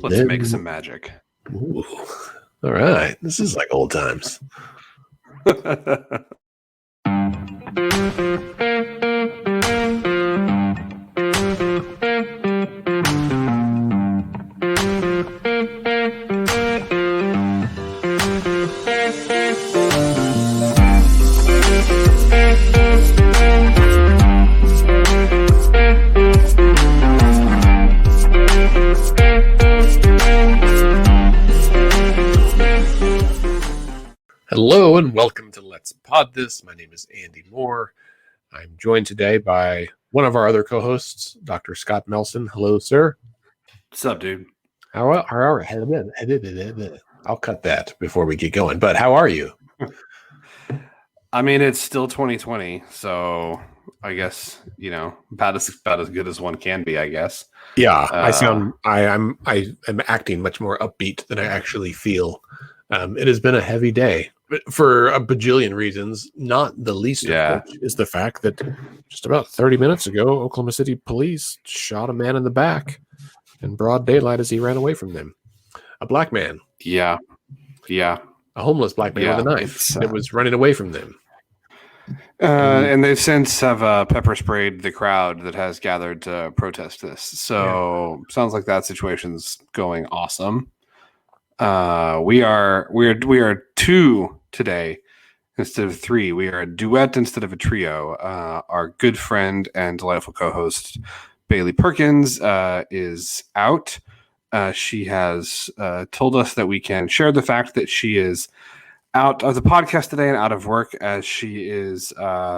Let's make some magic. Ooh. All right. This is like old times. Hello and welcome to Let's Pod This. My name is Andy Moore. I'm joined today by one of our other co-hosts, Dr. Scott Melson. Hello, sir. What's up, dude? How are I'll cut that before we get going. But how are you? I mean, it's still 2020, so I guess about as good as one can be, I guess. Yeah, I am acting much more upbeat than I actually feel. It has been a heavy day for a bajillion reasons, not the least of which is the fact that just about 30 minutes ago, Oklahoma City police shot a man in the back in broad daylight as he ran away from them. A black man. Yeah. A homeless black man with a knife that was running away from them. And they've since have pepper sprayed the crowd that has gathered to protest this. So sounds like that situation's going awesome. We are two today instead of three. We are a duet instead of a trio. Our good friend and delightful co-host Bailey Perkins is out. She has told us that we can share the fact that she is out of the podcast today and out of work as she is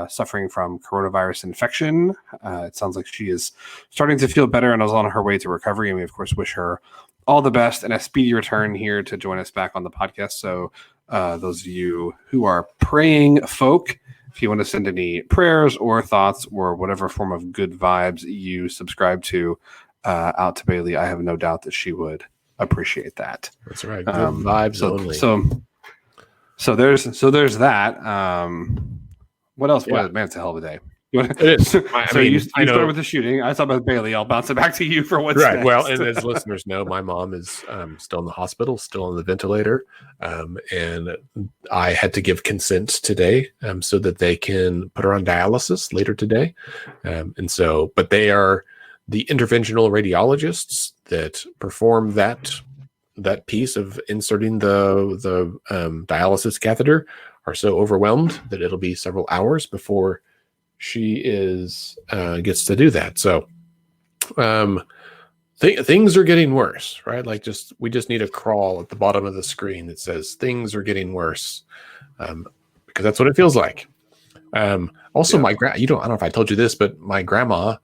suffering from coronavirus infection. It sounds like she is starting to feel better and is on her way to recovery. And we, of course, wish her all the best and a speedy return here to join us back on the podcast. So those of you who are praying folk, if you want to send any prayers or thoughts or whatever form of good vibes you subscribe to out to Bailey, I have no doubt that she would appreciate that. That's right. Good vibes only. So there's that. What else? Yeah. Man, it's a hell of a day. It is. You started with the shooting. I thought about Bailey. I'll bounce it back to you for what's next. Well, and as listeners know, my mom is still in the hospital, still on the ventilator, and I had to give consent today so that they can put her on dialysis later today. But they are the interventional radiologists that perform that piece of inserting the dialysis catheter are so overwhelmed that it'll be several hours before she gets to do that. So things are getting worse, right? Like we just need a crawl at the bottom of the screen that says things are getting worse, because that's what it feels like. Also, I don't know if I told you this, but my grandma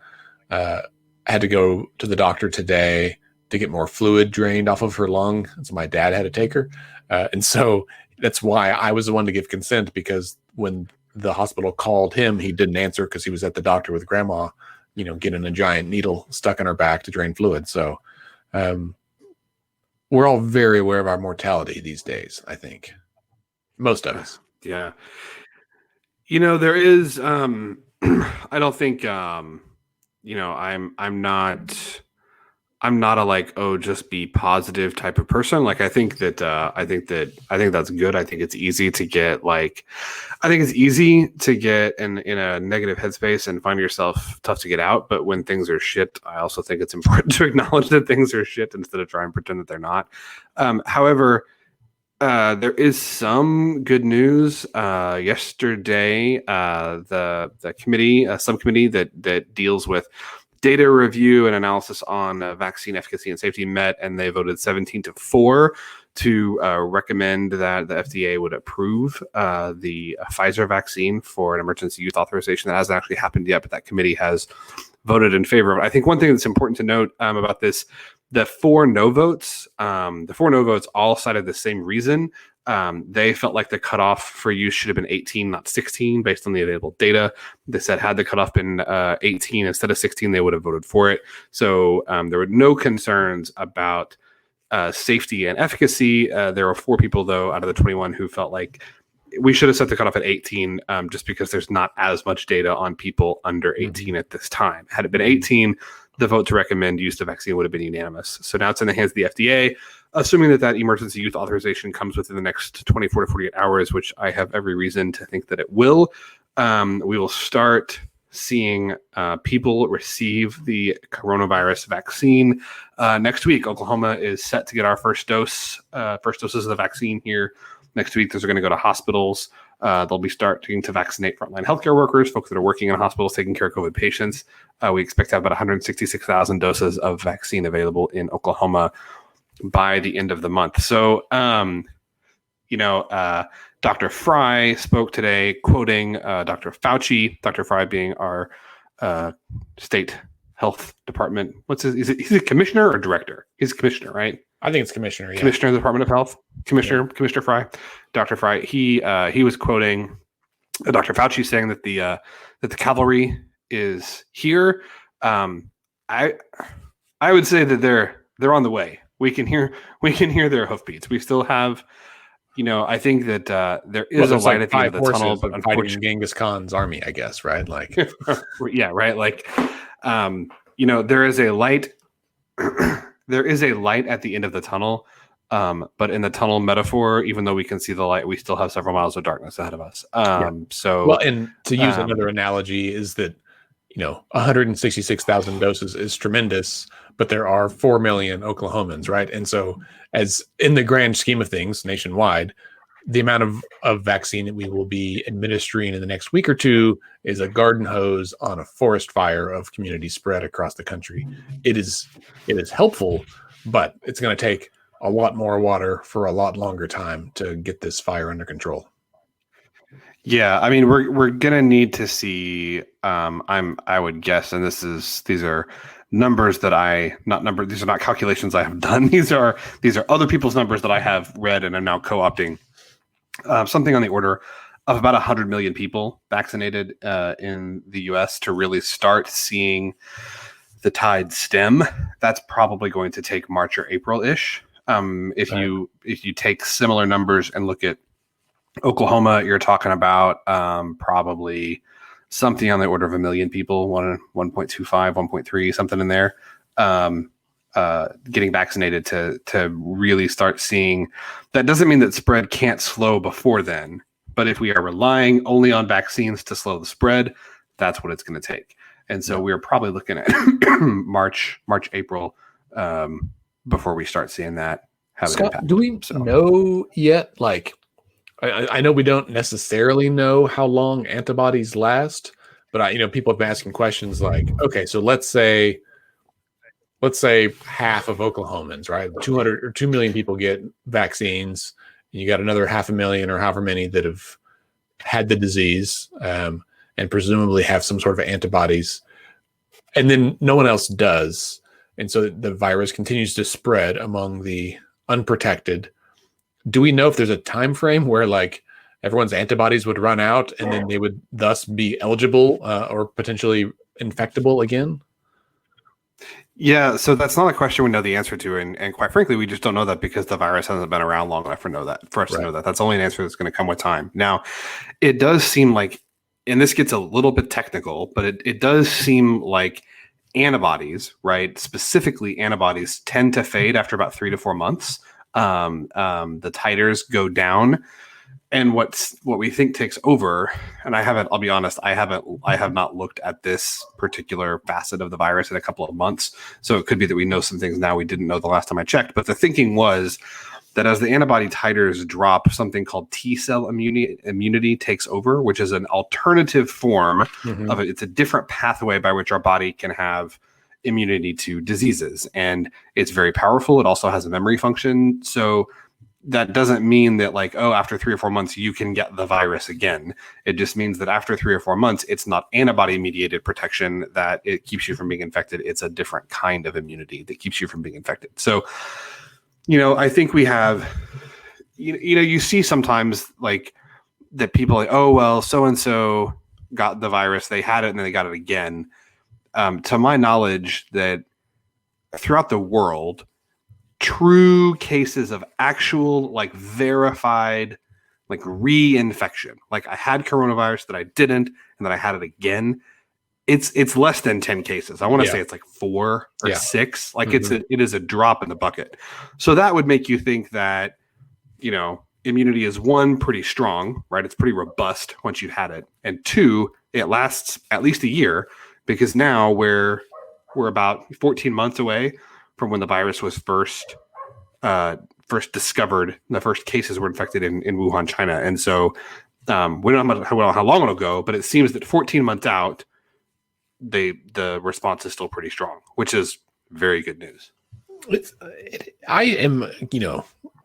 had to go to the doctor today to get more fluid drained off of her lung. So my dad had to take her. And so that's why I was the one to give consent, because when the hospital called him, he didn't answer because he was at the doctor with grandma, getting a giant needle stuck in her back to drain fluid. So we're all very aware of our mortality these days, I think. Most of us. Yeah. There is, I don't think, I'm not a just be positive type of person. Like I think that's good. I think it's easy to get in a negative headspace and find yourself tough to get out. But when things are shit, I also think it's important to acknowledge that things are shit instead of trying to pretend that they're not. However, there is some good news. Yesterday, the subcommittee that deals with data review and analysis on vaccine efficacy and safety met, and they voted 17-4 to recommend that the FDA would approve the Pfizer vaccine for an emergency use authorization. That hasn't actually happened yet, but that committee has voted in favor of it. I think one thing that's important to note about this, the four no votes all cited the same reason. They felt like the cutoff for use should have been 18, not 16, based on the available data. They said had the cutoff been 18 instead of 16, they would have voted for it. So there were no concerns about safety and efficacy. There were 4 people, though, out of the 21 who felt like we should have set the cutoff at 18 just because there's not as much data on people under 18 at this time. Had it been 18, the vote to recommend use of the vaccine would have been unanimous. So now it's in the hands of the FDA, assuming that emergency use authorization comes within the next 24 to 48 hours, which I have every reason to think that it will. We will start seeing people receive the coronavirus vaccine next week. Oklahoma is set to get our first doses of the vaccine here next week. Those are going to go to hospitals. They'll be starting to vaccinate frontline healthcare workers, folks that are working in hospitals taking care of COVID patients. We expect to have about 166,000 doses of vaccine available in Oklahoma by the end of the month. So, Dr. Fry spoke today, quoting Dr. Fauci. Dr. Fry being our state health department. He's a commissioner or director? He's a commissioner, right? I think it's commissioner. Yeah. Commissioner of the Department of Health. Commissioner Fry. Dr. Fry. He was quoting Dr. Fauci saying that the cavalry is here. I would say that they're on the way. We can hear their hoofbeats. We still have, I think that there is a light at the end of the tunnel, but unfortunately, Genghis Khan's army, I guess, right? Like, yeah, right. Like, there is a light. There is a light at the end of the tunnel, but in the tunnel metaphor, even though we can see the light, we still have several miles of darkness ahead of us. So, well, and to use another analogy is that 166,000 doses is tremendous, but there are 4 million Oklahomans, right? And so, as in the grand scheme of things, nationwide, the amount of vaccine that we will be administering in the next week or two is a garden hose on a forest fire of community spread across the country. It is helpful, but it's going to take a lot more water for a lot longer time to get this fire under control. Yeah, I mean, we're gonna need to see. I would guess, and these are numbers that these are not calculations I have done. These are other people's numbers that I have read and am now co-opting. Something on the order of about 100 million people vaccinated in the U.S. to really start seeing the tide stem. That's probably going to take March or April-ish. If you take similar numbers and look at Oklahoma, you're talking about probably something on the order of 1 million people, 1.25, 1.3, something in there, getting vaccinated to really start seeing. That doesn't mean that spread can't slow before then, but if we are relying only on vaccines to slow the spread, that's what it's going to take. And so we're probably looking at March, April before we start seeing that have an impact. Do we know yet, like, I know we don't necessarily know how long antibodies last, but people have been asking questions like, okay, so let's say half of Oklahomans, right? 200 or 2 million people get vaccines, and you got another 500,000 or however many that have had the disease, and presumably have some sort of antibodies, and then no one else does. And so the virus continues to spread among the unprotected. Do we know if there's a time frame where like everyone's antibodies would run out and then they would thus be eligible or potentially infectable again? Yeah, so that's not a question we know the answer to, and quite frankly, we just don't know that because the virus hasn't been around long enough for us to know that. That's only an answer that's going to come with time. Now, it does seem like, and this gets a little bit technical, but it does seem like antibodies, right? Specifically, antibodies tend to fade after about 3 to 4 months. The titers go down, and what we think takes over, and I'll be honest, I have not looked at this particular facet of the virus in a couple of months. So it could be that we know some things now we didn't know the last time I checked. But the thinking was that as the antibody titers drop, something called T-cell immunity takes over, which is an alternative form of it. It's a different pathway by which our body can have immunity to diseases, and it's very powerful. It also has a memory function. So that doesn't mean that like, after 3 or 4 months, you can get the virus again. It just means that after 3 or 4 months, it's not antibody mediated protection that it keeps you from being infected. It's a different kind of immunity that keeps you from being infected. So, I think we have, you see sometimes like that people like, oh, well, so-and-so got the virus, they had it and then they got it again. To my knowledge, that throughout the world, true cases of actual, like, verified, like, reinfection, like I had coronavirus that I didn't, and then I had it again, it's less than 10 cases. I want to Yeah. say it's like 4 or Yeah. 6. Like Mhm. it is a drop in the bucket. So that would make you think that, immunity is, one, pretty strong, right? It's pretty robust once you've had it. And 2, it lasts at least a year, because now we're about 14 months away from when the virus was first discovered. The first cases were infected in Wuhan, China. And so we don't know how long it'll go, but it seems that 14 months out, the response is still pretty strong, which is very good news. I am,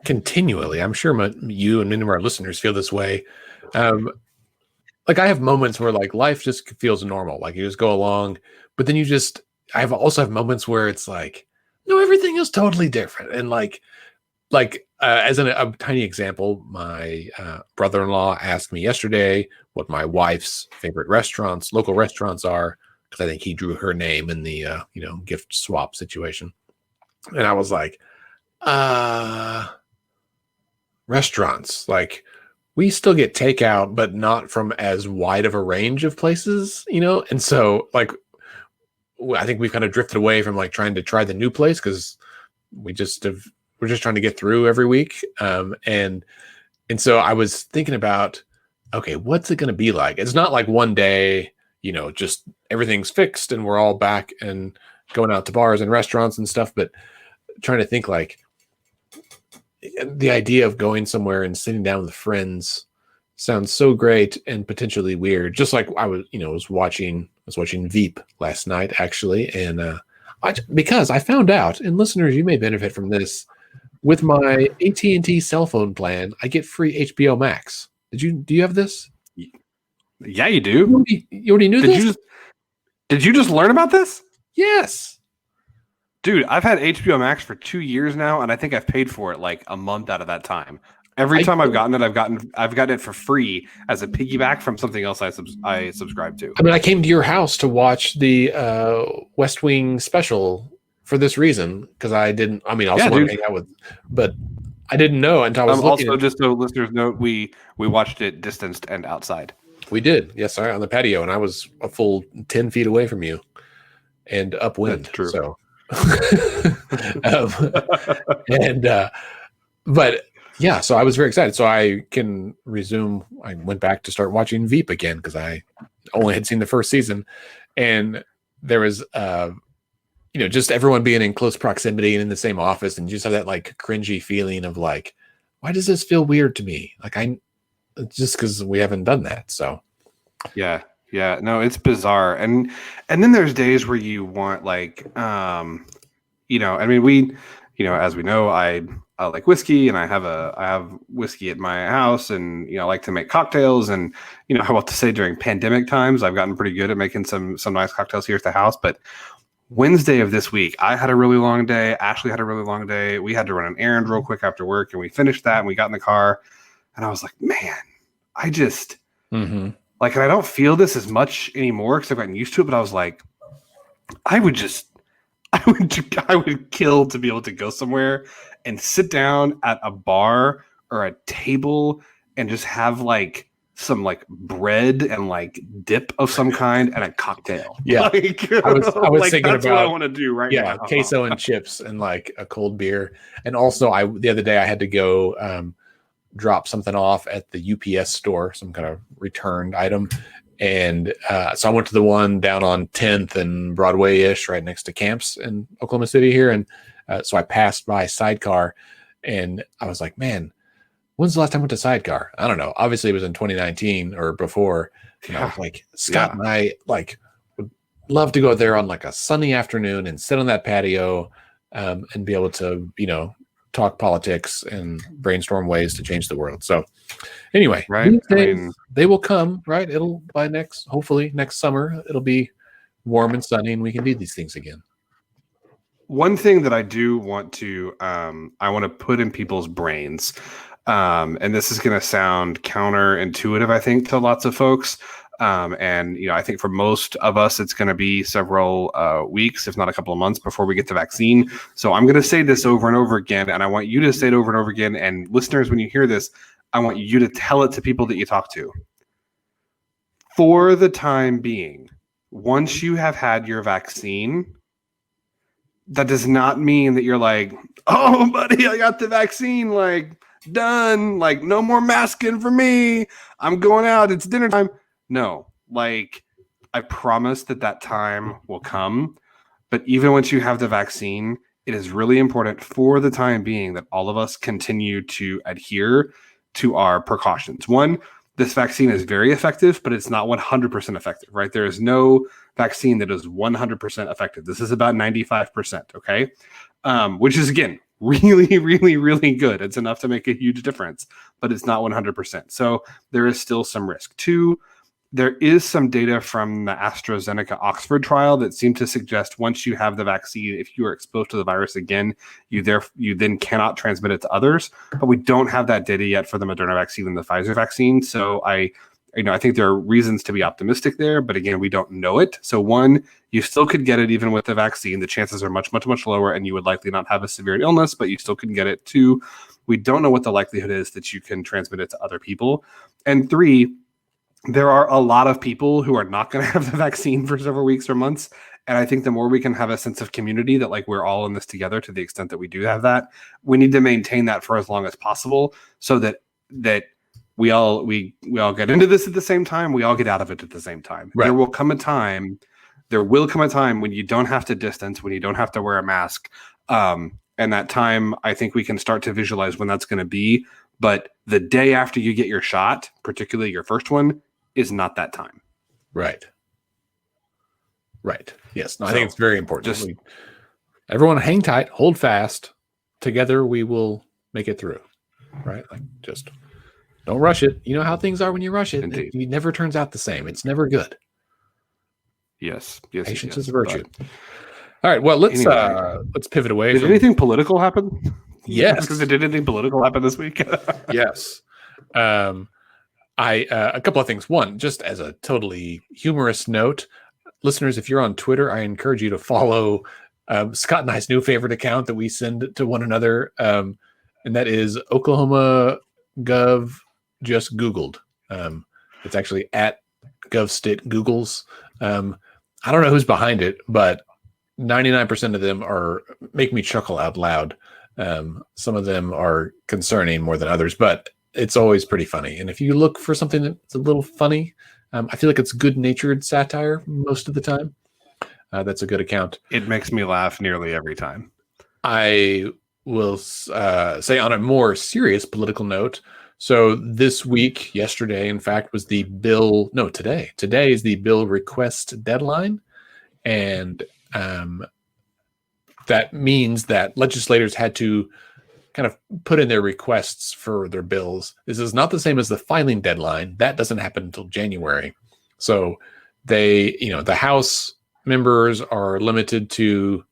continually, I'm sure you and many of our listeners feel this way. Like I have moments where like life just feels normal. Like you just go along, but then I also have moments where it's like, no, everything is totally different. And as a tiny example, my brother-in-law asked me yesterday what my wife's favorite local restaurants are, because I think he drew her name in the gift swap situation. And I was like, restaurants. Like we still get takeout, but not from as wide of a range of places, And so like I think we've kind of drifted away from like trying to try the new place, because we're just trying to get through every week. And so I was thinking about, okay, what's it going to be like? It's not like one day, just everything's fixed and we're all back and going out to bars and restaurants and stuff, but trying to think like the idea of going somewhere and sitting down with friends sounds so great and potentially weird. Just like I was watching Veep last night actually, and because I found out, and listeners, you may benefit from this, with my AT&T cell phone plan, I get free HBO Max. Do you have this? Yeah, you do. You already knew this? Did you just learn about this? Yes. Dude, I've had HBO Max for 2 years now, and I think I've paid for it like a month out of that time. Every time I've gotten it, I've gotten it for free as a piggyback from something else I subscribe to. I mean, I came to your house to watch the West Wing special for this reason, because I didn't. I mean, I also want to hang out with, but I didn't know until I was looking. Also, just so listeners know, we watched it distanced and outside. We did, yes, on the patio, and I was a full 10 feet away from you, and upwind. That's true. So, but yeah, so I was very excited. So I can resume. I went back to start watching Veep again, because I only had seen the first season, and there was just everyone being in close proximity and in the same office, and you just have that like cringy feeling of like, why does this feel weird to me? Like just because we haven't done that. So yeah, no, it's bizarre. And then there's days where you want like, I mean, we, as we know, I like whiskey, and I have whiskey at my house, and, I like to make cocktails, and, I want to say during pandemic times, I've gotten pretty good at making some nice cocktails here at the house. But Wednesday of this week, I had a really long day. Ashley had a really long day. We had to run an errand real quick after work, and we finished that, and we got in the car, and I was like, man, I just like, and I don't feel this as much anymore because I've gotten used to it. But I was like, I would kill to be able to go somewhere and sit down at a bar or a table and just have like some like bread and like dip of some kind and a cocktail. Yeah, like, I was like, thinking that's about what I want to do right now. Yeah, queso and chips and like a cold beer. And also, the other day I had to go drop something off at the UPS store, some kind of returned item. And so I went to the one down on 10th and Broadway-ish, right next to camps in Oklahoma City here. And so I passed by Sidecar, and I was like, man, when's the last time I went to Sidecar? I don't know. Obviously, it was in 2019 or before. And I was like, Scott and I like would love to go there on like a sunny afternoon and sit on that patio and be able to, talk politics and brainstorm ways to change the world. So anyway, right? These days, they will come, right? It'll hopefully next summer, it'll be warm and sunny and we can do these things again. One thing that I do want to, I want to put in people's brains, and this is going to sound counterintuitive, I think, to lots of folks. And, I think for most of us, it's going to be several weeks, if not a couple of months before we get the vaccine. So I'm going to say this over and over again, and I want you to say it over and over again. And listeners, when you hear this, I want you to tell it to people that you talk to. For the time being, once you have had your vaccine, that does not mean that you're like, oh, buddy, I got the vaccine, like, done, like, no more masking for me. I'm going out. It's dinner time. No, like, I promise that time will come. But even once you have the vaccine, it is really important for the time being that all of us continue to adhere to our precautions. One, this vaccine is very effective, but it's not 100% effective, right? There is no vaccine that is 100% effective. This is about 95%, okay? Which is, again, really, really, really good. It's enough to make a huge difference, but it's not 100%. So there is still some risk. Two, there is some data from the AstraZeneca Oxford trial that seem to suggest once you have the vaccine, if you are exposed to the virus again, you then cannot transmit it to others. But we don't have that data yet for the Moderna vaccine and the Pfizer vaccine. So I think there are reasons to be optimistic there, but again, we don't know it. So one, you still could get it even with the vaccine. The chances are much, much, much lower, and you would likely not have a severe illness, but you still could get it. Two, we don't know what the likelihood is that you can transmit it to other people. And three, there are a lot of people who are not going to have the vaccine for several weeks or months. And I think the more we can have a sense of community that like we're all in this together to the extent that we do have that, we need to maintain that for as long as possible so that we all get into this at the same time. We all get out of it at the same time. Right. There will come a time when you don't have to distance, when you don't have to wear a mask. And that time, I think we can start to visualize when that's going to be. But the day after you get your shot, particularly your first one, is not that time. Right. Yes. No, I think it's very important. Everyone hang tight, hold fast. Together we will make it through. Right? Like just don't rush it. You know how things are when you rush it. Indeed. It never turns out the same. It's never good. Yes. Patience is a virtue. All right. Well, let's pivot away. Did anything political happen? Yes. Because did anything political happen this week? Yes. A couple of things. One, just as a totally humorous note, listeners, if you're on Twitter, I encourage you to follow Scott and I's new favorite account that we send to one another. And that is Oklahoma Gov just Googled. It's actually at GovStit Googles. I don't know who's behind it, but 99% of them make me chuckle out loud. Some of them are concerning more than others, but it's always pretty funny. And if you look for something that's a little funny, I feel like it's good-natured satire most of the time. That's a good account. It makes me laugh nearly every time. I will say on a more serious political note. So this week, yesterday, in fact, was the bill. No, today. Today is the bill request deadline. And that means that legislators had to kind of put in their requests for their bills. This is not the same as the filing deadline. That doesn't happen until January. So the House members are limited to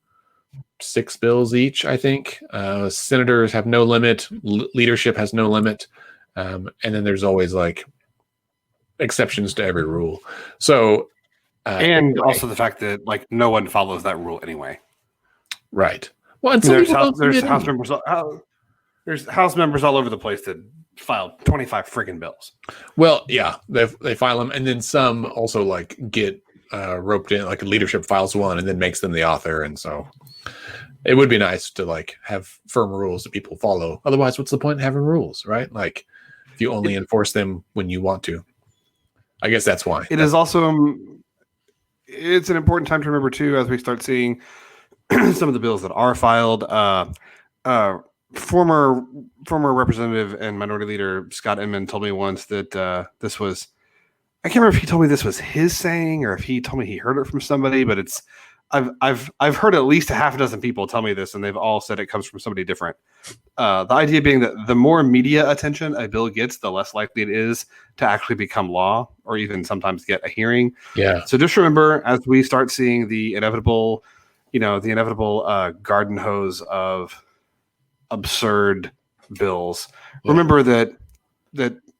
6 bills each, I think. Senators have no limit. Leadership has no limit. And then there's always like exceptions to every rule. So, and also the fact that like no one follows that rule anyway. Right. Well, and there's House members. There's House members all over the place that filed 25 friggin' bills. Well, yeah, they file them, and then some also like get roped in. Like leadership files one and then makes them the author, and so it would be nice to like have firm rules that people follow. Otherwise, what's the point in having rules, right? Like if you only enforce them when you want to. I guess that's why. It is also it's an important time to remember too as we start seeing some of the bills that are filed. Former representative and minority leader Scott Inman told me once that this was, I can't remember if he told me this was his saying or if he told me he heard it from somebody, but it's I've heard at least a half a dozen people tell me this, and they've all said it comes from somebody different. The idea being that the more media attention a bill gets, the less likely it is to actually become law or even sometimes get a hearing. Yeah. So just remember, as we start seeing the inevitable garden hose of absurd bills, remember that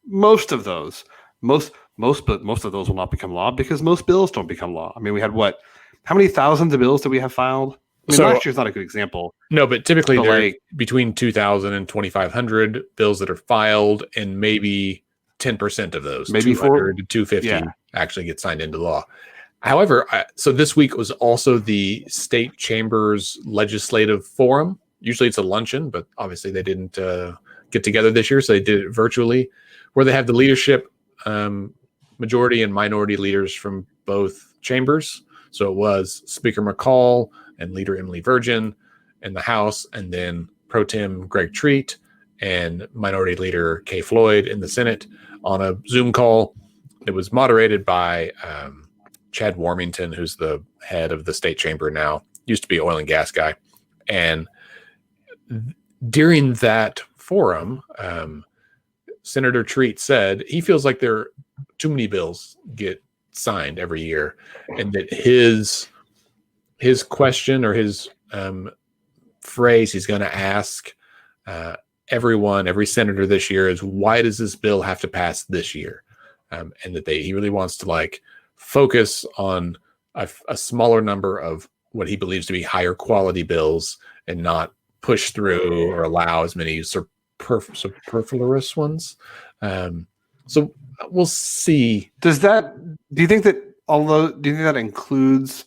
most of those will not become law because most bills don't become law. I mean, we had how many thousands of bills did we have filed? I mean, last year's not a good example. No, but typically there are between 2,000 and 2,500 bills that are filed, and maybe 10% of those, maybe 200 to 250, actually get signed into law. However, so this week was also the state chamber's legislative forum. Usually it's a luncheon, but obviously they didn't get together this year, so they did it virtually, where they have the leadership, majority and minority leaders from both chambers. So it was Speaker McCall and Leader Emily Virgin in the House, and then Pro Tem Greg Treat and Minority Leader Kay Floyd in the Senate on a Zoom call. It was moderated by Chad Warmington, who's the head of the state chamber now, used to be oil and gas guy. And during that forum, Senator Treat said he feels like there are too many bills get signed every year, and that his question or his phrase he's going to ask every senator this year is, why does this bill have to pass this year? And that he really wants to like focus on a smaller number of what he believes to be higher quality bills and not push through or allow as many superfluous ones. So we'll see. Do you think that includes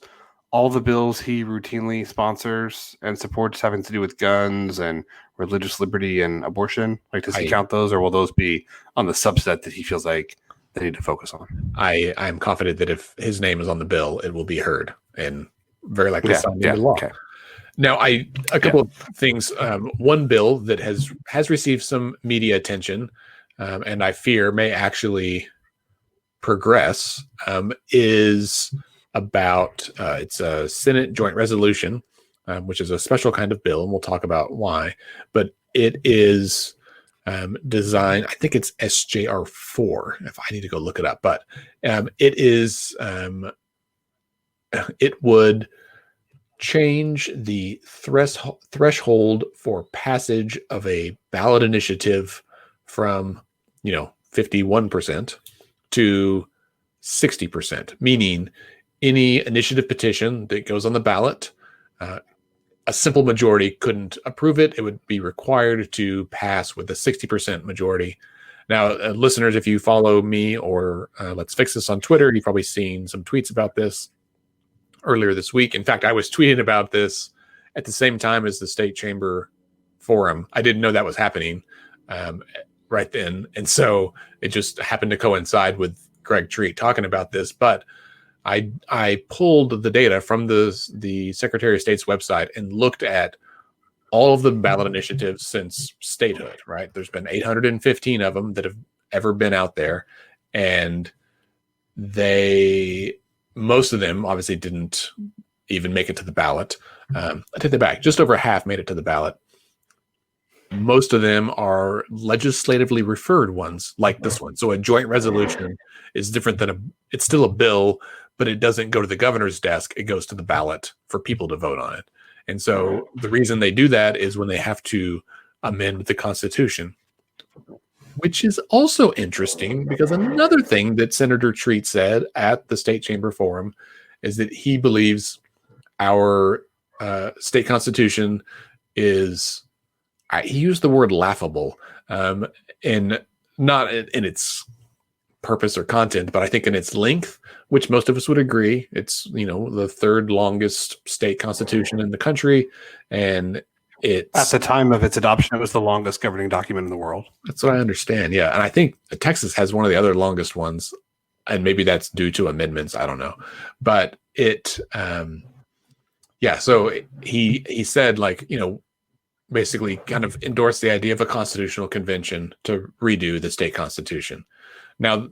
all the bills he routinely sponsors and supports having to do with guns and religious liberty and abortion? Like, does he count those, or will those be on the subset that he feels like they need to focus on? I'm confident that if his name is on the bill, it will be heard and very likely signed into law. Okay. Now, a couple of things. One bill that has received some media attention, and I fear may actually progress, is about it's a Senate joint resolution, which is a special kind of bill, and we'll talk about why. But it is designed, I think it's SJR 4, if I need to go look it up. But it is, it would change the threshold for passage of a ballot initiative from 51% to 60%, meaning any initiative petition that goes on the ballot, a simple majority couldn't approve it. It would be required to pass with a 60% majority. Now, listeners, if you follow me or Let's Fix This on Twitter, you've probably seen some tweets about this earlier this week. In fact, I was tweeting about this at the same time as the state chamber forum. I didn't know that was happening right then. And so it just happened to coincide with Greg Treat talking about this. But I pulled the data from the Secretary of State's website and looked at all of the ballot initiatives since statehood, right? There's been 815 of them that have ever been out there. And most of them obviously didn't even make it to the ballot. I take that back. Just over half made it to the ballot. Most of them are legislatively referred ones, like this one. So a joint resolution is different than it's still a bill, but it doesn't go to the governor's desk. It goes to the ballot for people to vote on it. And so the reason they do that is when they have to amend the Constitution, which is also interesting because another thing that Senator Treat said at the state chamber forum is that he believes our state constitution is, he used the word laughable, and not in its purpose or content, but I think in its length, which most of us would agree. It's, the third longest state constitution in the country. And it's, at the time of its adoption, it was the longest governing document in the world. That's what I understand. Yeah. And I think Texas has one of the other longest ones, and maybe that's due to amendments. I don't know, but so he said, basically kind of endorsed the idea of a constitutional convention to redo the state constitution. Now,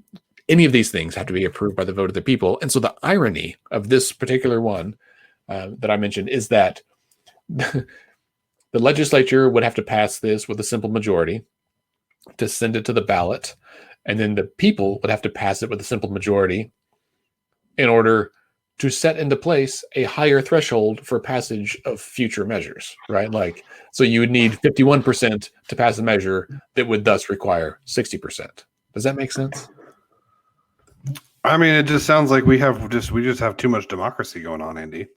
any of these things have to be approved by the vote of the people. And so the irony of this particular one that I mentioned is that the legislature would have to pass this with a simple majority to send it to the ballot. And then the people would have to pass it with a simple majority in order to set into place a higher threshold for passage of future measures, right? So you would need 51% to pass a measure that would thus require 60%. Does that make sense? I mean, it just sounds like we just have too much democracy going on, Andy.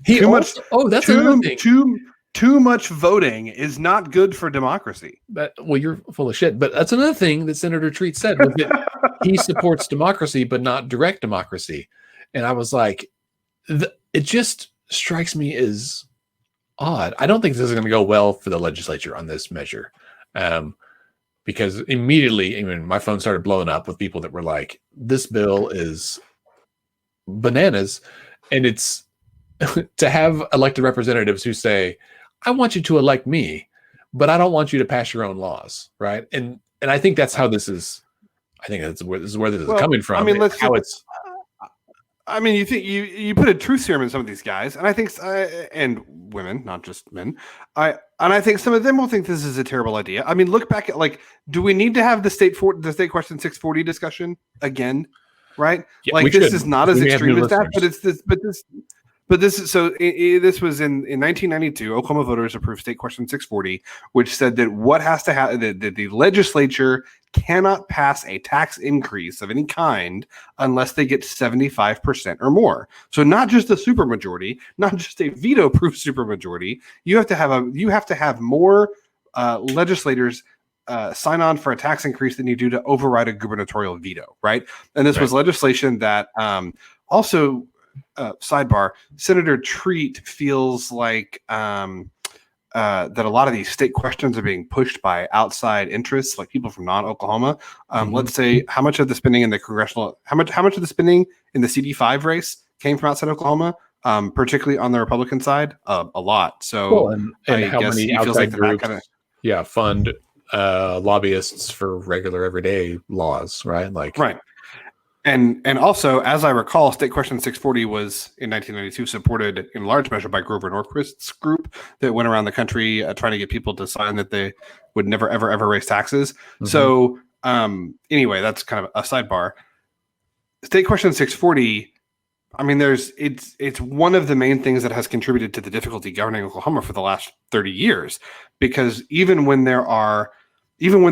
That's another thing. Too much voting is not good for democracy. You're full of shit. But that's another thing that Senator Treat said, was that he supports democracy, but not direct democracy. And I was like, it just strikes me as odd. I don't think this is going to go well for the legislature on this measure. Because immediately, I mean, my phone started blowing up with people that were like, this bill is bananas. And it's to have elected representatives who say, I want you to elect me, but I don't want you to pass your own laws. Right. And I think that's how this is. I think this is where this is coming from. I mean, you think you put a truth serum in some of these guys, and I think and women, not just men. I think some of them will think this is a terrible idea. I mean, look back at do we need to have the state question 640 discussion again? Right? Yeah, this is not as extreme as that, but it's this. But this is this was in 1992. Oklahoma voters approved State Question 640, which said that what has to happen that the legislature cannot pass a tax increase of any kind unless they get 75% or more. So not just a supermajority, not just a veto-proof supermajority. You have to have more legislators sign on for a tax increase than you do to override a gubernatorial veto, right? And this was legislation that also. Sidebar, Senator Treat feels like that a lot of these state questions are being pushed by outside interests, like people from non-Oklahoma. Let's say how much of the spending in the how much of the spending in the CD5 race came from outside Oklahoma, particularly on the Republican side, a lot. So and how many outside groups fund lobbyists for regular everyday laws, right? Right. And also, as I recall, State Question 640 was in 1992 supported in large measure by Grover Norquist's group that went around the country trying to get people to sign that they would never, ever raise taxes. Mm-hmm. So anyway, that's kind of a sidebar. State Question 640, I mean, it's one of the main things that has contributed to the difficulty governing Oklahoma for the last 30 years, because even when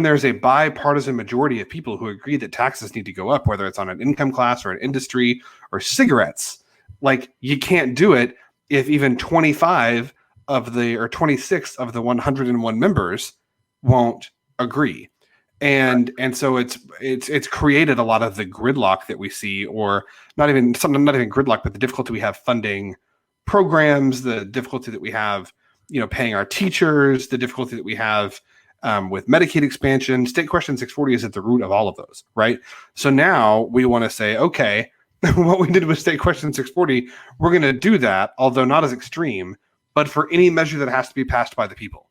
there's a bipartisan majority of people who agree that taxes need to go up, whether it's on an income class or an industry or cigarettes, you can't do it if even 26 of the 101 members won't agree. And so it's created a lot of the gridlock that we see, or not even gridlock, but the difficulty we have funding programs, the difficulty that we have, paying our teachers, the difficulty that we have with Medicaid expansion. State Question 640 is at the root of all of those, right? So now we want to say, okay, what we did with State Question 640, we're going to do that, although not as extreme, but for any measure that has to be passed by the people,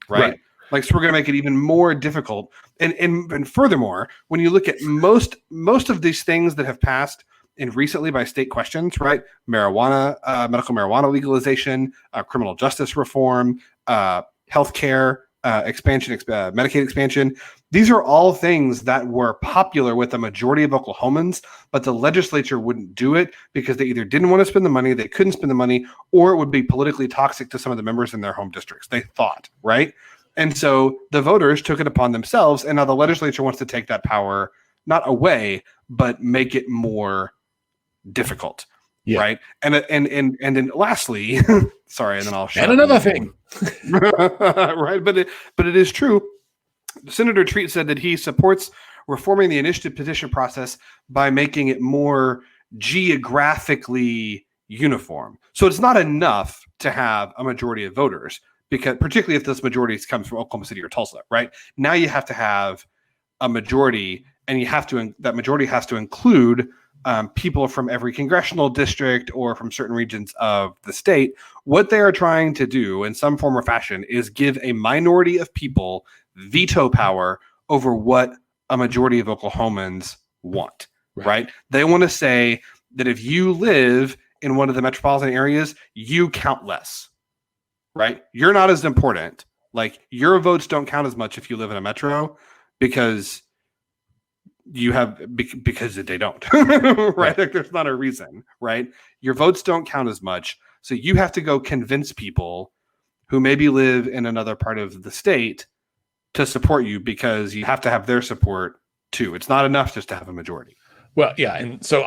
right? So we're going to make it even more difficult. And furthermore, when you look at most of these things that have passed in recently by state questions, right? Marijuana, medical marijuana legalization, criminal justice reform, healthcare, expansion, Medicaid expansion. These are all things that were popular with the majority of Oklahomans, but the legislature wouldn't do it because they either didn't want to spend the money, they couldn't spend the money, or it would be politically toxic to some of the members in their home districts. They thought, right? And so the voters took it upon themselves, and now the legislature wants to take that power not away, but make it more difficult. Yeah. Right. And then lastly, sorry, and then I'll shut up. And another thing. Right. But it is true. Senator Treat said that he supports reforming the initiative petition process by making it more geographically uniform. So it's not enough to have a majority of voters, because particularly if this majority comes from Oklahoma City or Tulsa, right? Now you have to have a majority, and that majority has to include people from every congressional district or from certain regions of the state. What they are trying to do in some form or fashion is give a minority of people veto power over what a majority of Oklahomans want, right? They want to say that if you live in one of the metropolitan areas, you count less, right? You're not as important. Your votes don't count as much if you live in a metro because they don't, right? There's not a reason, right? Your votes don't count as much. So you have to go convince people who maybe live in another part of the state to support you, because you have to have their support too. It's not enough just to have a majority. Well, yeah. And so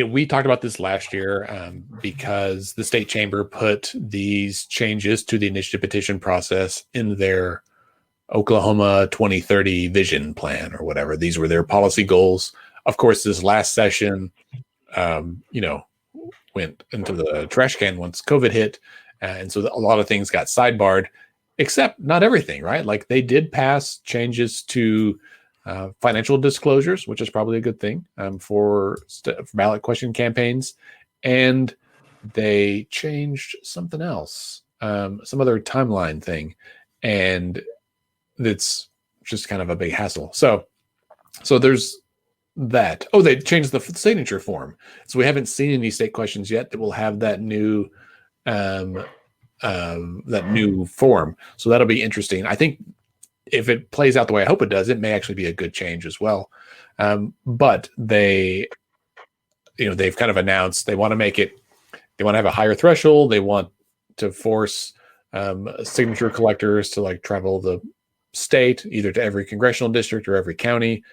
we talked about this last year because the state chamber put these changes to the initiative petition process in their Oklahoma 2030 vision plan or whatever. These were their policy goals. Of course, this last session, went into the trash can once COVID hit. And so a lot of things got sidebarred, except not everything, right? Like they did pass changes to financial disclosures, which is probably a good thing for ballot question campaigns. And they changed something else, some other timeline thing. And it's just kind of a big hassle. So there's that. Oh, they changed the signature form. So we haven't seen any state questions yet that will have that new form. So that'll be interesting. I think if it plays out the way I hope it does, it may actually be a good change as well. But they've kind of announced they want to have a higher threshold. They want to force signature collectors to like travel the state, either to every congressional district or every county.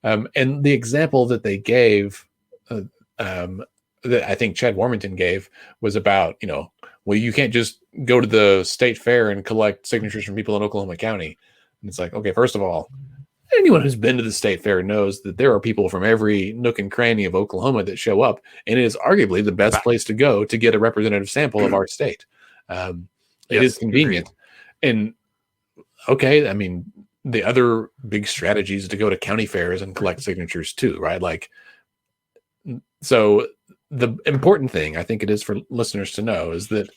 And the example that they gave, that I think Chad Warmington gave, was about, well, you can't just go to the state fair and collect signatures from people in Oklahoma County. And it's like, okay, first of all, anyone who's been to the state fair knows that there are people from every nook and cranny of Oklahoma that show up, and it is arguably the best place to go to get a representative sample of our state. It is convenient. And okay, I mean, the other big strategy is to go to county fairs and collect signatures too, right? Like, so the important thing I think it is for listeners to know is that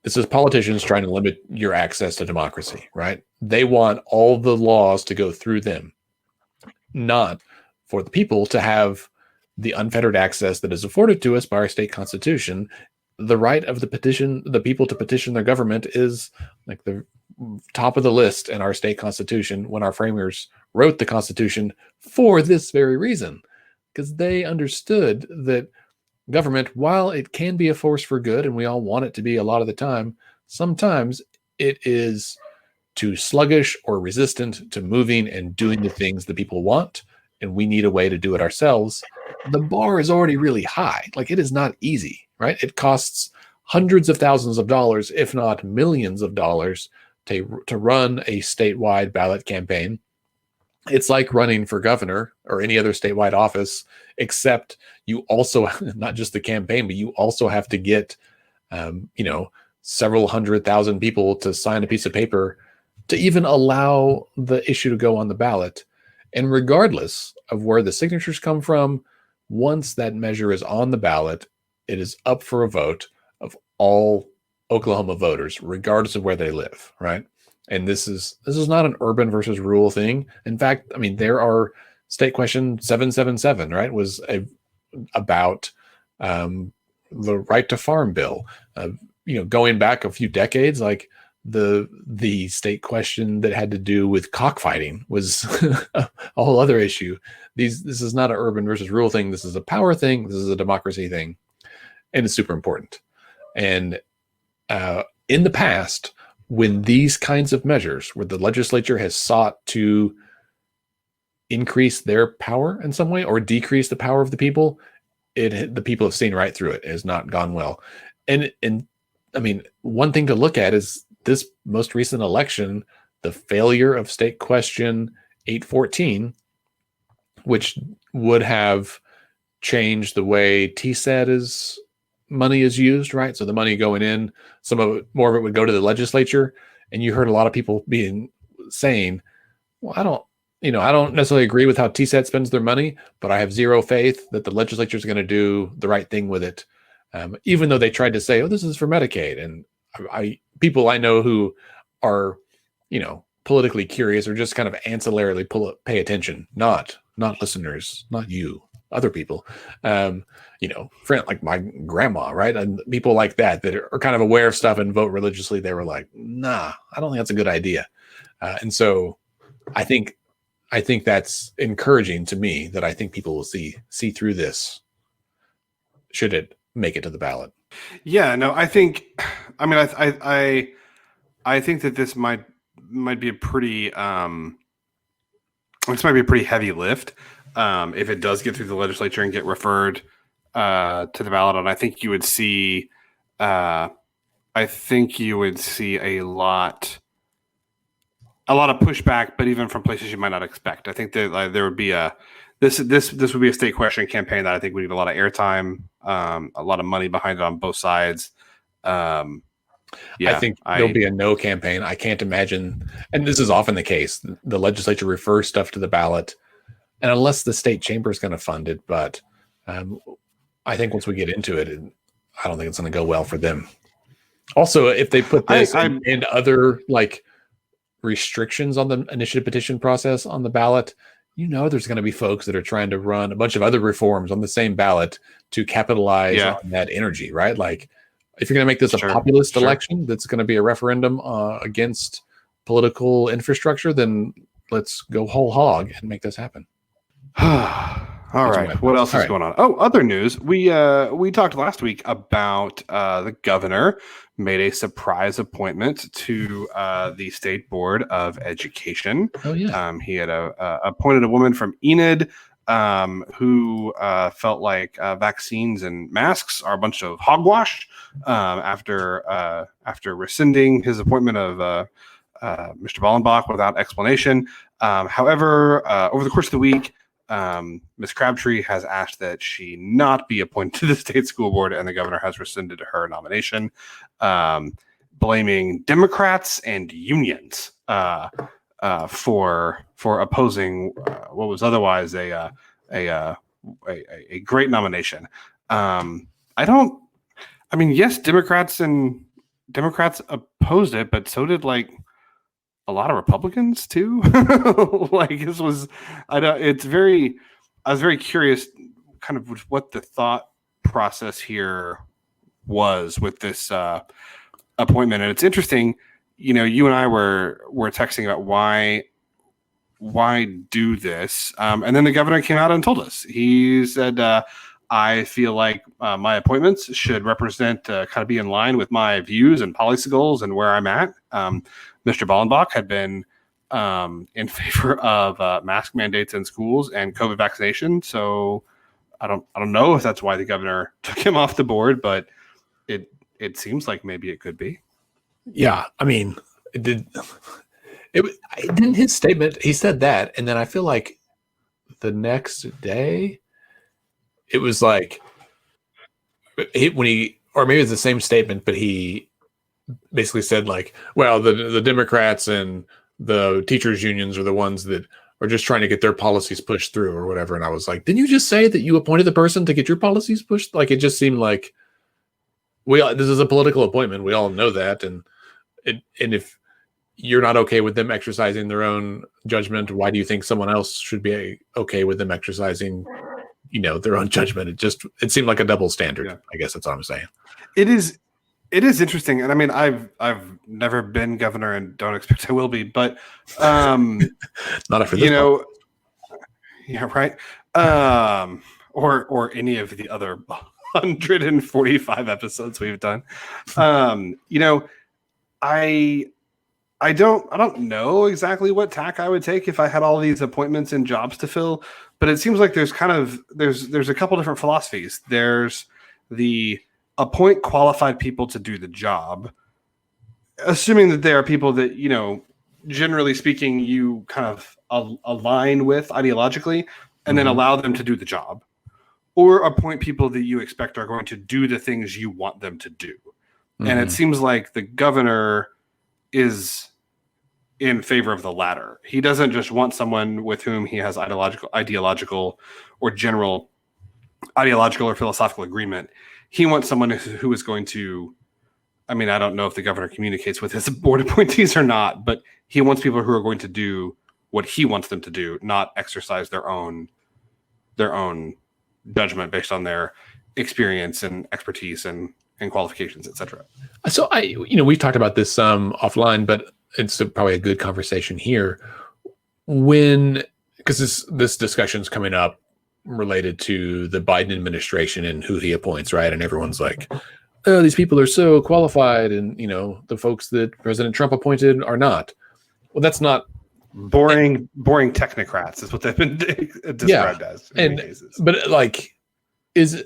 this is politicians trying to limit your access to democracy, right? They want all the laws to go through them, not for the people to have the unfettered access that is afforded to us by our state constitution. The right of the people to petition their government is like the top of the list in our state constitution when our framers wrote the Constitution for this very reason, because they understood that government, while it can be a force for good, and we all want it to be a lot of the time, sometimes it is too sluggish or resistant to moving and doing the things that people want, and we need a way to do it ourselves. The bar is already really high. Like, it is not easy, right? It costs hundreds of thousands of dollars, if not millions of dollars, to run a statewide ballot campaign. It's like running for governor or any other statewide office, except you also, not just the campaign, but you also have to get, several 100,000 people to sign a piece of paper to even allow the issue to go on the ballot. And regardless of where the signatures come from, once that measure is on the ballot, it is up for a vote of all Oklahoma voters, regardless of where they live, right? And this is not an urban versus rural thing. In fact, I mean, there are state question 777, right? Was about the right to farm bill. Going back a few decades, like the state question that had to do with cockfighting was a whole other issue. This is not an urban versus rural thing. This is a power thing. This is a democracy thing, and it's super important. And in the past, when these kinds of measures, where the legislature has sought to increase their power in some way or decrease the power of the people, the people have seen right through it. It has not gone well. And I mean, one thing to look at is this most recent election, the failure of state question 814, which would have changed the way TSAT money is used, right? So the money going in, more of it would go to the legislature. And you heard a lot of people saying, well, I don't necessarily agree with how TSAT spends their money, but I have zero faith that the legislature is going to do the right thing with it. Even though they tried to say, oh, this is for Medicaid. And people I know who are, politically curious or just kind of ancillarily pay attention, not listeners, not you, other people, friend like my grandma, right? And people like that are kind of aware of stuff and vote religiously. They were like, nah, I don't think that's a good idea. And so I think that's encouraging to me, that I think people will see through this should it make it to the ballot. Yeah, no, I think that this might be a pretty heavy lift if it does get through the legislature and get referred to the ballot. And I think you would see a lot of pushback, but even from places you might not expect. I think that there would be a this would be a state question campaign that I think we need a lot of airtime, a lot of money behind it on both sides. Yeah, I think there'll be a no campaign. I can't imagine, and this is often the case, the legislature refers stuff to the ballot, and unless the state chamber is going to fund it, but I think once we get into it, I don't think it's going to go well for them. Also, if they put this and other like restrictions on the initiative petition process on the ballot, there's going to be folks that are trying to run a bunch of other reforms on the same ballot to capitalize on that energy, right? Like, if you're going to make this a populist election that's going to be a referendum against political infrastructure, then let's go whole hog and make this happen. All right. What else is going on? Oh, other news. We talked last week about the governor made a surprise appointment to the State Board of Education. Oh, yeah. He had appointed a woman from Enid who felt like vaccines and masks are a bunch of hogwash after rescinding his appointment of Mr. Ballenbach without explanation. However, over the course of the week, Ms. Crabtree has asked that she not be appointed to the state school board, and the governor has rescinded her nomination, blaming Democrats and unions for opposing what was otherwise a great nomination. Yes, Democrats opposed it, but so did like a lot of Republicans too. Like this was, I was very curious kind of what the thought process here was with this appointment. And it's interesting, you and I were texting about why do this. And then the governor came out and told us. He said, I feel like my appointments should represent, kind of be in line with my views and policy goals and where I'm at. Mr. Ballenbach had been in favor of mask mandates in schools and COVID vaccination. So I don't know if that's why the governor took him off the board, but it seems like maybe it could be. Yeah, I mean, it did. It in his statement, he said that, and then I feel like the next day, it was like or maybe it's the same statement, but he basically said like, well, the Democrats and the teachers unions are the ones that are just trying to get their policies pushed through or whatever. And I was like, didn't you just say that you appointed the person to get your policies pushed? Like, it just seemed like this is a political appointment. We all know that. And if you're not okay with them exercising their own judgment, why do you think someone else should be okay with them exercising, their own judgment? It seemed like a double standard. Yeah. I guess that's what I'm saying. It is interesting, and I mean, I've never been governor and don't expect I will be, but not after this. Yeah, right. Or any of the other 145 episodes we've done. I don't know exactly what tack I would take if I had all these appointments and jobs to fill, but it seems like there's a couple different philosophies. There's the appoint qualified people to do the job, assuming that there are people that, generally speaking, you kind of align with ideologically, and then allow them to do the job, or appoint people that you expect are going to do the things you want them to do. Mm-hmm. And it seems like the governor is in favor of the latter. He doesn't just want someone with whom he has ideological or general ideological or philosophical agreement. He wants someone who is going to, I mean, I don't know if the governor communicates with his board appointees or not, but he wants people who are going to do what he wants them to do, not exercise their own judgment based on their experience and expertise and qualifications, etc. So we've talked about this offline, but it's probably a good conversation here. Because this discussion's coming up related to the Biden administration and who he appoints, right? And everyone's like, oh, these people are so qualified, and the folks that President Trump appointed are not. Well, that's not boring technocrats is what they've been described as in many cases. But like, is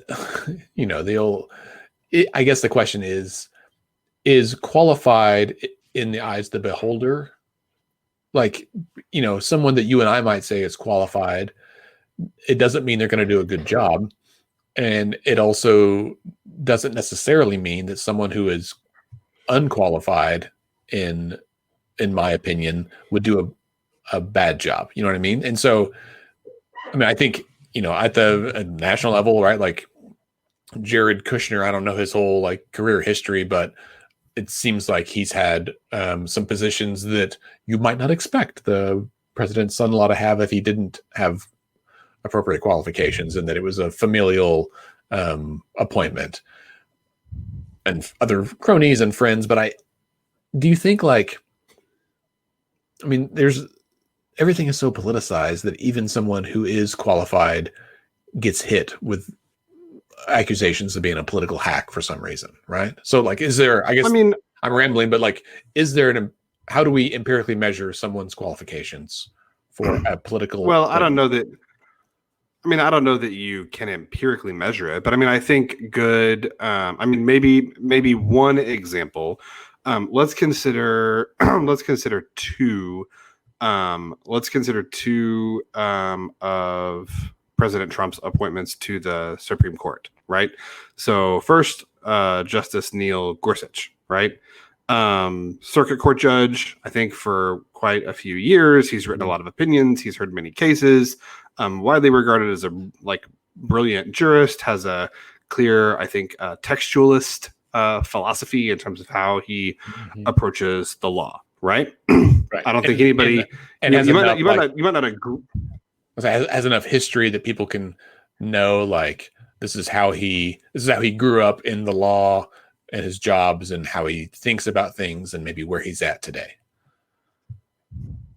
I guess the question is qualified in the eyes of the beholder, like, someone that you and I might say is qualified it doesn't mean they're going to do a good job. And it also doesn't necessarily mean that someone who is unqualified, in my opinion, would do a bad job. You know what I mean? And so, I mean, I think, at the national level, right? Like Jared Kushner, I don't know his whole like career history, but it seems like he's had some positions that you might not expect the president's son-in-law to have if he didn't have appropriate qualifications, and that it was a familial appointment and other cronies and friends. But do you think, like, I mean, everything is so politicized that even someone who is qualified gets hit with accusations of being a political hack for some reason, right? So, like, is there, I guess, I mean, I'm rambling, but like, is there how do we empirically measure someone's qualifications for a political? Well, I don't know that you can empirically measure it, but I mean, I think good. I mean, maybe one example. Let's consider two. Let's consider two of President Trump's appointments to the Supreme Court, right? So first, Justice Neil Gorsuch, right? Circuit court judge, I think for quite a few years. He's written a lot of opinions. He's heard many cases. Widely regarded as a brilliant jurist, has a clear, I think, textualist philosophy in terms of how he approaches the law, right? Right. I don't think anybody, you might not agree. Has enough history that people can know, like, this is how he grew up in the law and his jobs and how he thinks about things and maybe where he's at today.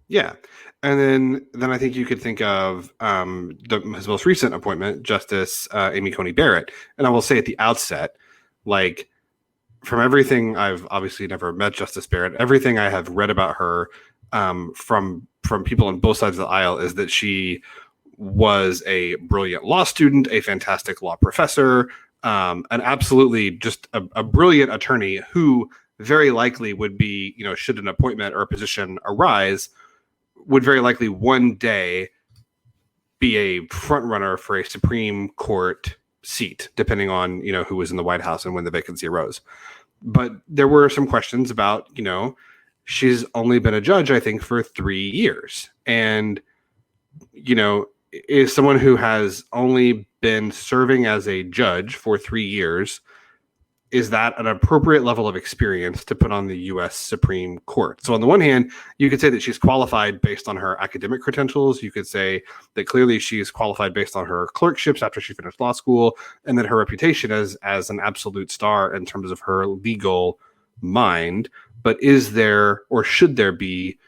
Yeah. And then I think you could think of his most recent appointment, Justice Amy Coney Barrett. And I will say at the outset, like, from everything, I've obviously never met Justice Barrett. Everything I have read about her from people on both sides of the aisle is that she was a brilliant law student, a fantastic law professor, an absolutely just a brilliant attorney who very likely would be, should an appointment or a position arise, would very likely one day be a front runner for a Supreme Court seat, depending on, who was in the White House and when the vacancy arose. But there were some questions about, she's only been a judge, I think, for 3 years. And, is someone who has only been serving as a judge for 3 years, is that an appropriate level of experience to put on the U.S. Supreme Court? So on the one hand, you could say that she's qualified based on her academic credentials. You could say that clearly she's qualified based on her clerkships after she finished law school, and then her reputation as an absolute star in terms of her legal mind. But is there, or should there be,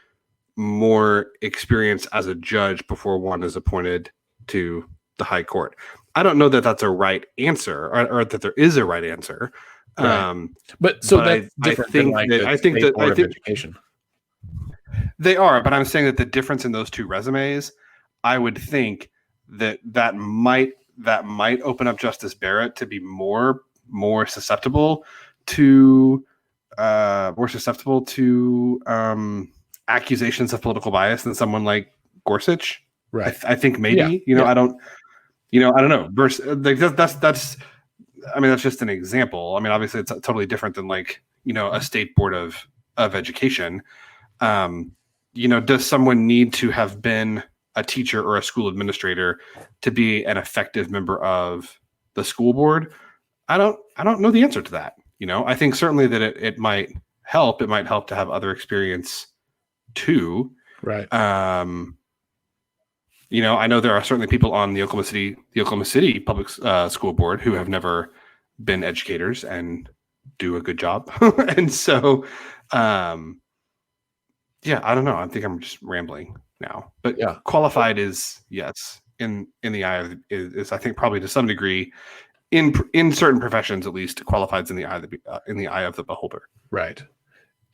more experience as a judge before one is appointed to the high court? I don't know that that's a right answer, or that there is a right answer. Right. But that's different I think education. They are, but I'm saying that the difference in those two resumes, I would think that might open up Justice Barrett to be more susceptible to accusations of political bias than someone like Gorsuch. Right. I think maybe, I don't know. That's I mean, that's just an example. I mean, obviously it's totally different than like, a state board of education. Does someone need to have been a teacher or a school administrator to be an effective member of the school board? I don't know the answer to that. I think certainly that it might help. It might help to have other experience too. Right. I know there are certainly people on the Oklahoma City public school board who have never been educators and do a good job. And so, I don't know. I think I'm just rambling now, but qualified is yes. In the eye of is I think probably to some degree in certain professions, at least, qualified is in the eye of the beholder. Right.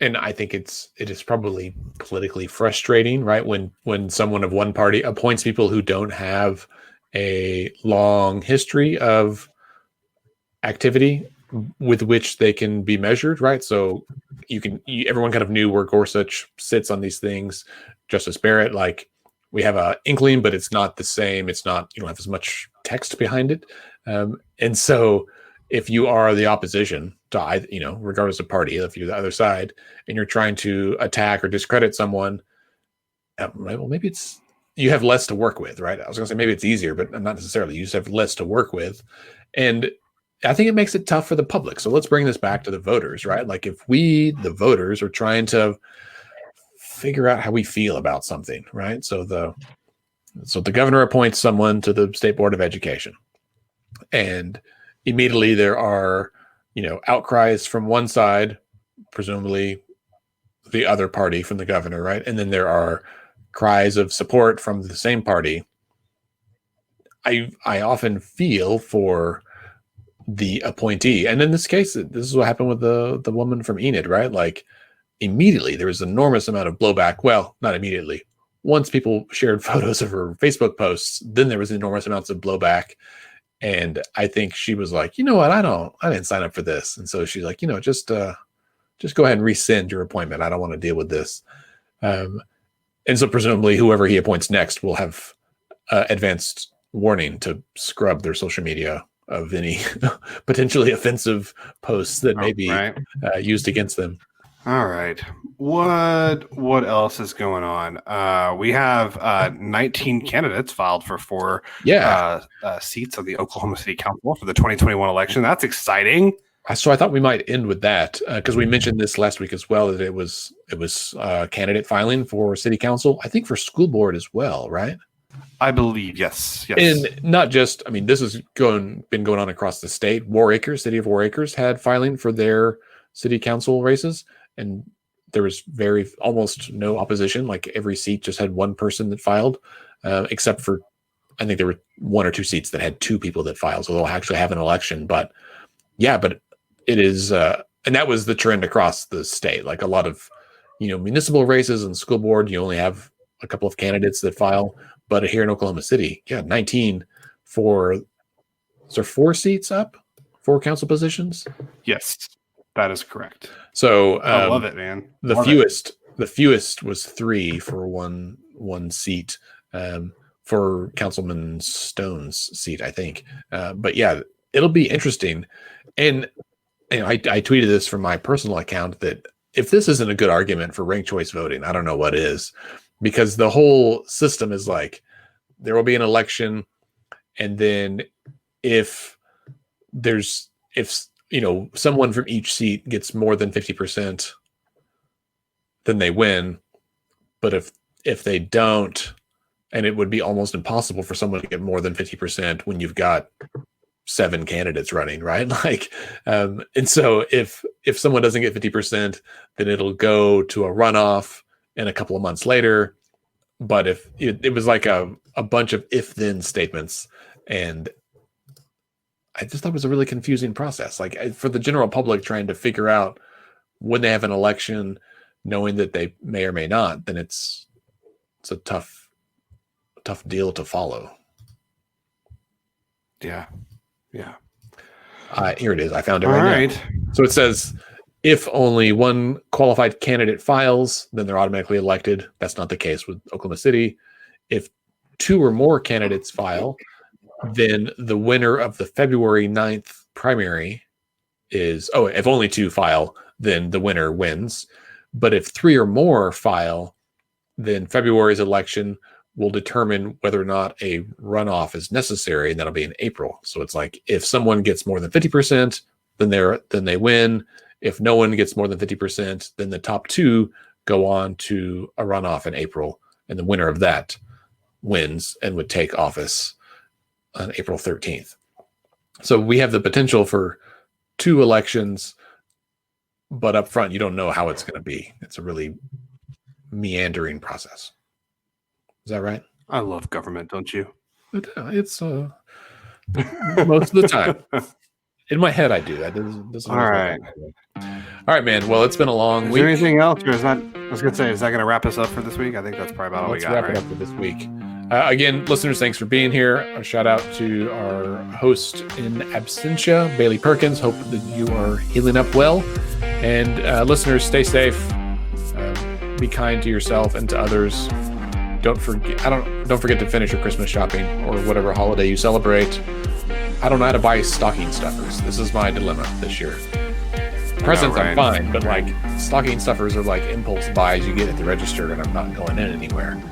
And I think it is probably politically frustrating, right? When someone of one party appoints people who don't have a long history of activity with which they can be measured, right? So everyone kind of knew where Gorsuch sits on these things. Justice Barrett, like, we have a inkling, but it's not the same. It's not, you don't have as much text behind it. And so if you are the opposition to, regardless of party, if you're the other side and you're trying to attack or discredit someone, right, well, maybe you have less to work with, right? I was going to say maybe it's easier, but not necessarily. You just have less to work with. And I think it makes it tough for the public. So let's bring this back to the voters, right? Like if we, the voters, are trying to figure out how we feel about something, right? So the governor appoints someone to the State Board of Education, and immediately there are, outcries from one side, presumably the other party from the governor, right? And then there are cries of support from the same party. I often feel for the appointee. And in this case, this is what happened with the woman from Enid, right? Like immediately there was an enormous amount of blowback. Well, not immediately. Once people shared photos of her Facebook posts, then there was enormous amounts of blowback. And I think she was like, you know what? I didn't sign up for this. And so she's like, just go ahead and rescind your appointment. I don't want to deal with this. And so presumably whoever he appoints next will have advanced warning to scrub their social media of any potentially offensive posts that may be used against them. All right. What else is going on? We have 19 candidates filed for 4 seats of the Oklahoma City Council for the 2021 election. That's exciting. So I thought we might end with that because we mentioned this last week as well, that it was candidate filing for city council. I think for school board as well, right? I believe, yes. And not just, this has been going on across the state. City of War Acres had filing for their city council races, and there was almost no opposition. Like every seat just had one person that filed, except for, I think there were 1 or 2 seats that had 2 people that filed, so they'll actually have an election. But it is, and that was the trend across the state. Like a lot of, municipal races and school board, you only have a couple of candidates that file. But here in Oklahoma City, 19 for 4 seats up, 4 council positions. Yes, that is correct. So I love it, man. The fewest was 3 for one seat, for Councilman Stone's seat, I think. But yeah, it'll be interesting. And I tweeted this from my personal account that if this isn't a good argument for ranked choice voting, I don't know what is. Because the whole system is like, there will be an election, and then if someone from each seat gets more than 50%, then they win. But if they don't, and it would be almost impossible for someone to get more than 50% when you've got 7 candidates running, right? Like, and so if someone doesn't get 50%, then it'll go to a runoff. And a couple of months later, but if it was like a bunch of if-then statements, and I just thought it was a really confusing process. Like for the general public trying to figure out when they have an election, knowing that they may or may not, then it's a tough deal to follow. Yeah. Here it is. I found it right now. So it says, if only one qualified candidate files, then they're automatically elected. That's not the case with Oklahoma City. If 2 or more candidates file, then the winner of the February 9th primary if only 2 file, then the winner wins. But if 3 or more file, then February's election will determine whether or not a runoff is necessary, and that'll be in April. So it's like if someone gets more than 50%, then they win. If no one gets more than 50%, then the top 2 go on to a runoff in April, and the winner of that wins and would take office on April 13th. So we have the potential for 2 elections, but up front, you don't know how it's going to be. It's a really meandering process. Is that right? I love government, don't you? It's most of the time. In my head, I do. That doesn't all right. All right, man. Well, it's been a long week. Is there anything else? Or is that, I was going to say, is that going to wrap us up for this week? I think that's probably about all we got. Let's wrap it up for this week. Again, listeners, thanks for being here. A shout out to our host in absentia, Bailey Perkins. Hope that you are healing up well. And listeners, stay safe. Be kind to yourself and to others. don't forget to finish your Christmas shopping or whatever holiday you celebrate. I don't know how to buy stocking stuffers. This is my dilemma this year. Presents I'm fine, but like stocking stuffers are like impulse buys you get at the register, and I'm not going in anywhere.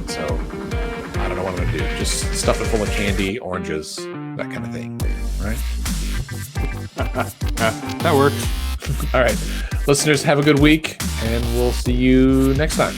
So I don't know what I'm gonna do. Just stuff it full of candy, oranges, that kind of thing, right? That works. All right, listeners, have a good week, and we'll see you next time.